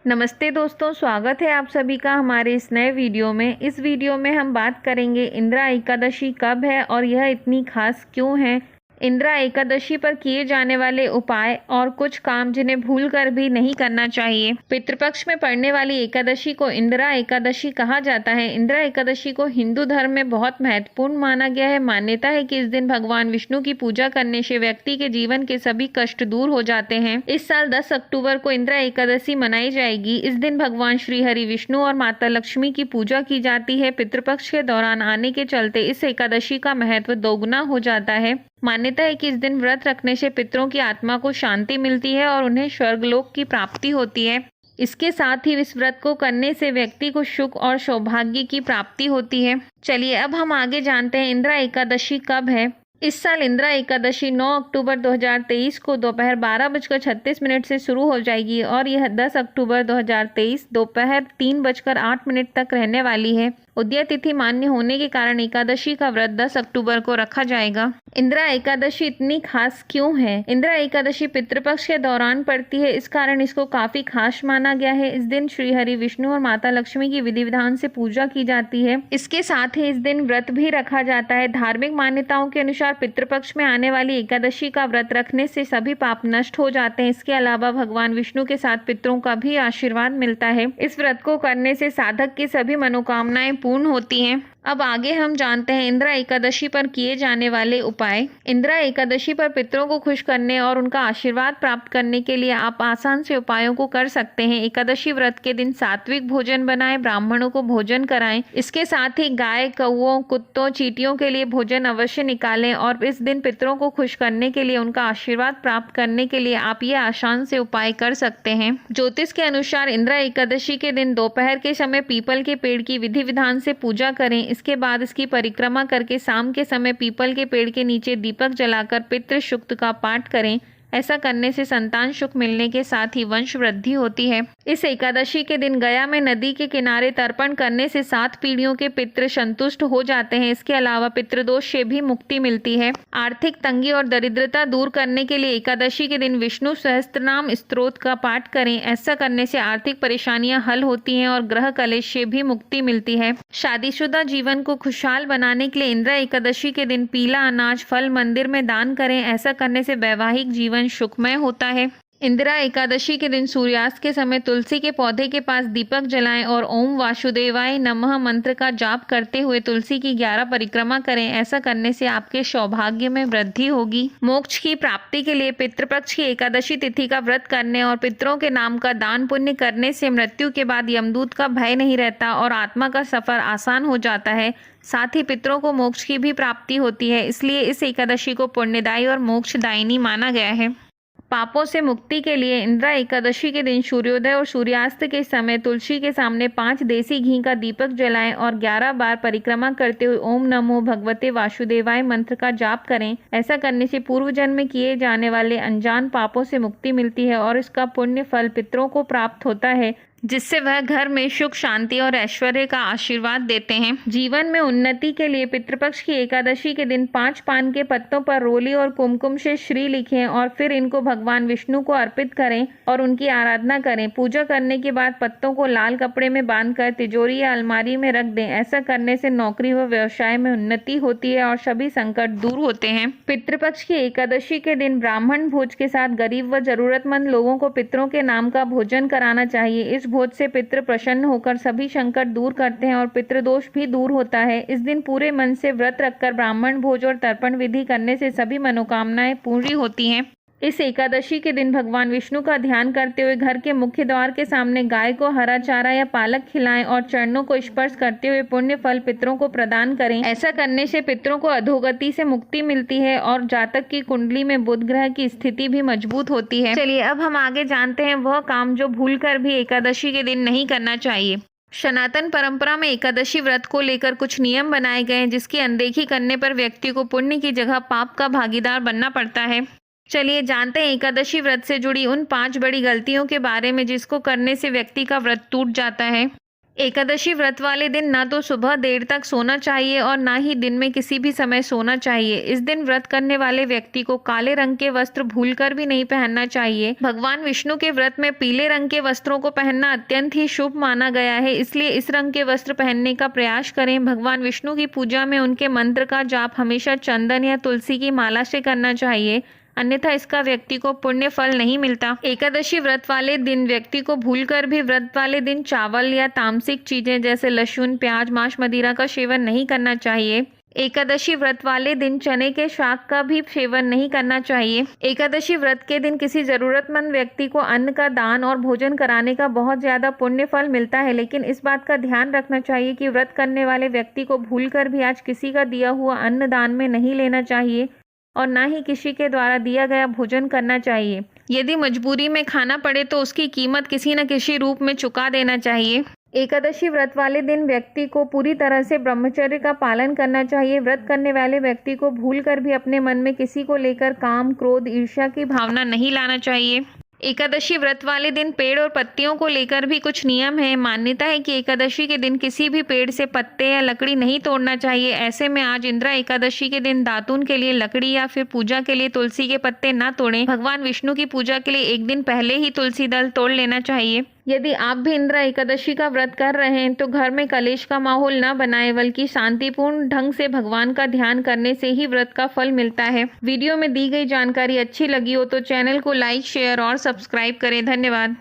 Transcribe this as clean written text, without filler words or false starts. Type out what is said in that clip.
नमस्ते दोस्तों, स्वागत है आप सभी का हमारे इस नए वीडियो में। इस वीडियो में हम बात करेंगे इंदिरा एकादशी कब है और यह इतनी खास क्यों है। इंदिरा एकादशी पर किए जाने वाले उपाय और कुछ काम जिन्हें भूलकर भी नहीं करना चाहिए। पितृपक्ष में पड़ने वाली एकादशी को इंदिरा एकादशी कहा जाता है। इंदिरा एकादशी को हिंदू धर्म में बहुत महत्वपूर्ण माना गया है। मान्यता है कि इस दिन भगवान विष्णु की पूजा करने से व्यक्ति के जीवन के सभी कष्ट दूर हो जाते हैं। इस साल 10 अक्टूबर को इंदिरा एकादशी मनाई जाएगी। इस दिन भगवान श्री हरि विष्णु और माता लक्ष्मी की पूजा की जाती है। पितृपक्ष के दौरान आने के चलते इस एकादशी का महत्व दोगुना हो जाता है। मान्यता है कि इस दिन व्रत रखने से पितरों की आत्मा को शांति मिलती है और उन्हें स्वर्गलोक की प्राप्ति होती है। इसके साथ ही इस व्रत को करने से व्यक्ति को सुख और सौभाग्य की प्राप्ति होती है। चलिए अब हम आगे जानते हैं इंदिरा एकादशी कब है। इस साल इंदिरा एकादशी 9 अक्टूबर 2023 को दोपहर 12:36 से शुरू हो जाएगी और यह 10 अक्टूबर 2023 दोपहर 3:08 तक रहने वाली है। उदय तिथि मान्य होने के कारण एकादशी का व्रत 10 अक्टूबर को रखा जाएगा। इंदिरा एकादशी इतनी खास क्यों है? इंदिरा एकादशी पितृपक्ष के दौरान पड़ती है, इस कारण इसको काफी खास माना गया है। इस दिन श्री हरि विष्णु और माता लक्ष्मी की विधि विधान से पूजा की जाती है। इसके साथ ही इस दिन व्रत भी रखा जाता है। धार्मिक मान्यताओं के अनुसार पितृपक्ष में आने वाली एकादशी का व्रत रखने से सभी पाप नष्ट हो जाते हैं। इसके अलावा भगवान विष्णु के साथ पितरों का भी आशीर्वाद मिलता है। इस व्रत को करने से साधक की सभी मनोकामनाएं पूर्ण होती हैं। अब आगे हम जानते हैं इंदिरा एकादशी पर किए जाने वाले उपाय। इंदिरा एकादशी पर पितरों को खुश करने और उनका आशीर्वाद प्राप्त करने के लिए आप आसान से उपायों को कर सकते हैं। एकादशी व्रत के दिन सात्विक भोजन बनाएं, ब्राह्मणों को भोजन कराएं। इसके साथ ही गाय, कौओं, कुत्तों, चींटियों के लिए भोजन अवश्य निकालें और इस दिन पितरों को खुश करने के लिए, उनका आशीर्वाद प्राप्त करने के लिए आप ये आसान से उपाय कर सकते हैं। ज्योतिष के अनुसार इंदिरा एकादशी के दिन दोपहर के समय पीपल के पेड़ की विधि विधान से पूजा करें। इसके बाद इसकी परिक्रमा करके शाम के समय पीपल के पेड़ के नीचे दीपक जलाकर पितृ सूक्त का पाठ करें। ऐसा करने से संतान सुख मिलने के साथ ही वंश वृद्धि होती है। इस एकादशी के दिन गया में नदी के किनारे तर्पण करने से 7 पीढ़ियों के पितृ संतुष्ट हो जाते हैं। इसके अलावा पितृदोष से भी मुक्ति मिलती है। आर्थिक तंगी और दरिद्रता दूर करने के लिए एकादशी के दिन विष्णु सहस्त्रनाम स्तोत्र का पाठ करें। ऐसा करने से आर्थिक परेशानियां हल होती हैं और ग्रह कलेश से भी मुक्ति मिलती है। शादीशुदा जीवन को खुशहाल बनाने के लिए इंदिरा एकादशी के दिन पीला अनाज, फल मंदिर में दान करें। ऐसा करने से वैवाहिक जीवन सुखमय होता है। इंदिरा एकादशी के दिन सूर्यास्त के समय तुलसी के पौधे के पास दीपक जलाएं और ओम वासुदेवाय नमः मंत्र का जाप करते हुए तुलसी की 11 परिक्रमा करें। ऐसा करने से आपके सौभाग्य में वृद्धि होगी। मोक्ष की प्राप्ति के लिए पितृपक्ष की एकादशी तिथि का व्रत करने और पितरों के नाम का दान पुण्य करने से मृत्यु के बाद यमदूत का भय नहीं रहता और आत्मा का सफर आसान हो जाता है। साथ ही पितरों को मोक्ष की भी प्राप्ति होती है। इसलिए इस एकादशी को पुण्यदायी और मोक्षदायिनी माना गया है। पापों से मुक्ति के लिए इंदिरा एकादशी के दिन सूर्योदय और सूर्यास्त के समय तुलसी के सामने 5 देसी घी का दीपक जलाएं और 11 बार परिक्रमा करते हुए ओम नमो भगवते वासुदेवाय मंत्र का जाप करें। ऐसा करने से पूर्व जन्म में किए जाने वाले अनजान पापों से मुक्ति मिलती है और इसका पुण्य फल पितरों को प्राप्त होता है, जिससे वह घर में सुख, शांति और ऐश्वर्य का आशीर्वाद देते हैं। जीवन में उन्नति के लिए पितृपक्ष की एकादशी के दिन 5 पान के पत्तों पर रोली और कुमकुम से श्री लिखें और फिर इनको भगवान विष्णु को अर्पित करें और उनकी आराधना करें। पूजा करने के बाद पत्तों को लाल कपड़े में बांधकर तिजोरी या अलमारी में रख दें। ऐसा करने से नौकरी व व्यवसाय में उन्नति होती है और सभी संकट दूर होते हैं। पितृपक्ष की एकादशी के दिन ब्राह्मण भोज के साथ गरीब व जरूरतमंद लोगों को पितरों के नाम का भोजन कराना चाहिए। इस भोज से पितृ प्रसन्न होकर सभी संकट दूर करते हैं और पितृदोष भी दूर होता है। इस दिन पूरे मन से व्रत रखकर ब्राह्मण भोज और तर्पण विधि करने से सभी मनोकामनाएं पूरी होती हैं। इस एकादशी के दिन भगवान विष्णु का ध्यान करते हुए घर के मुख्य द्वार के सामने गाय को हरा चारा या पालक खिलाएं और चरणों को स्पर्श करते हुए पुण्य फल पितरों को प्रदान करें। ऐसा करने से पितरों को अधोगति से मुक्ति मिलती है और जातक की कुंडली में बुध ग्रह की स्थिति भी मजबूत होती है। चलिए अब हम आगे जानते हैं वह काम जो भूलकर भी एकादशी के दिन नहीं करना चाहिए। सनातन परंपरा में एकादशी व्रत को लेकर कुछ नियम बनाए गए हैं, जिसकी अनदेखी करने पर व्यक्ति को पुण्य की जगह पाप का भागीदार बनना पड़ता है। चलिए जानते हैं एकादशी व्रत से जुड़ी उन 5 बड़ी गलतियों के बारे में जिसको करने से व्यक्ति का व्रत टूट जाता है। एकादशी व्रत वाले दिन ना तो सुबह देर तक सोना चाहिए और ना ही दिन में किसी भी समय सोना चाहिए। इस दिन व्रत करने वाले व्यक्ति को काले रंग के वस्त्र भूलकर भी नहीं पहनना चाहिए। भगवान विष्णु के व्रत में पीले रंग के वस्त्रों को पहनना अत्यंत ही शुभ माना गया है, इसलिए इस रंग के वस्त्र पहनने का प्रयास करें। भगवान विष्णु की पूजा में उनके मंत्र का जाप हमेशा चंदन या तुलसी की माला से करना चाहिए, अन्यथा इसका व्यक्ति को पुण्य फल नहीं मिलता। एकादशी व्रत वाले दिन व्यक्ति को भूलकर भी व्रत वाले दिन चावल या तामसिक चीजें जैसे लहसुन, प्याज, मांस, मदिरा का सेवन नहीं करना चाहिए। एकादशी व्रत वाले दिन चने के शाक का भी सेवन नहीं करना चाहिए। एकादशी व्रत के दिन किसी जरूरतमंद व्यक्ति को अन्न का दान और भोजन कराने का बहुत ज्यादा पुण्य फल मिलता है, लेकिन इस बात का ध्यान रखना चाहिए कि व्रत करने वाले व्यक्ति को भूलकर भी आज किसी का दिया हुआ अन्न दान में नहीं लेना चाहिए और ना ही किसी के द्वारा दिया गया भोजन करना चाहिए। यदि मजबूरी में खाना पड़े तो उसकी कीमत किसी न किसी रूप में चुका देना चाहिए। एकादशी व्रत वाले दिन व्यक्ति को पूरी तरह से ब्रह्मचर्य का पालन करना चाहिए। व्रत करने वाले व्यक्ति को भूलकर भी अपने मन में किसी को लेकर काम, क्रोध, ईर्ष्या की भावना नहीं लाना चाहिए। एकादशी व्रत वाले दिन पेड़ और पत्तियों को लेकर भी कुछ नियम है। मान्यता है कि एकादशी के दिन किसी भी पेड़ से पत्ते या लकड़ी नहीं तोड़ना चाहिए। ऐसे में आज इंद्रा एकादशी के दिन दातून के लिए लकड़ी या फिर पूजा के लिए तुलसी के पत्ते न तोड़ें। भगवान विष्णु की पूजा के लिए एक दिन पहले ही तुलसी दल तोड़ लेना चाहिए। यदि आप भी इंद्रा एकादशी का व्रत कर रहे हैं तो घर में कलेश का माहौल न बनाएं, बल्कि शांतिपूर्ण ढंग से भगवान का ध्यान करने से ही व्रत का फल मिलता है। वीडियो में दी गई जानकारी अच्छी लगी हो तो चैनल को लाइक, शेयर और सब्सक्राइब करें। धन्यवाद।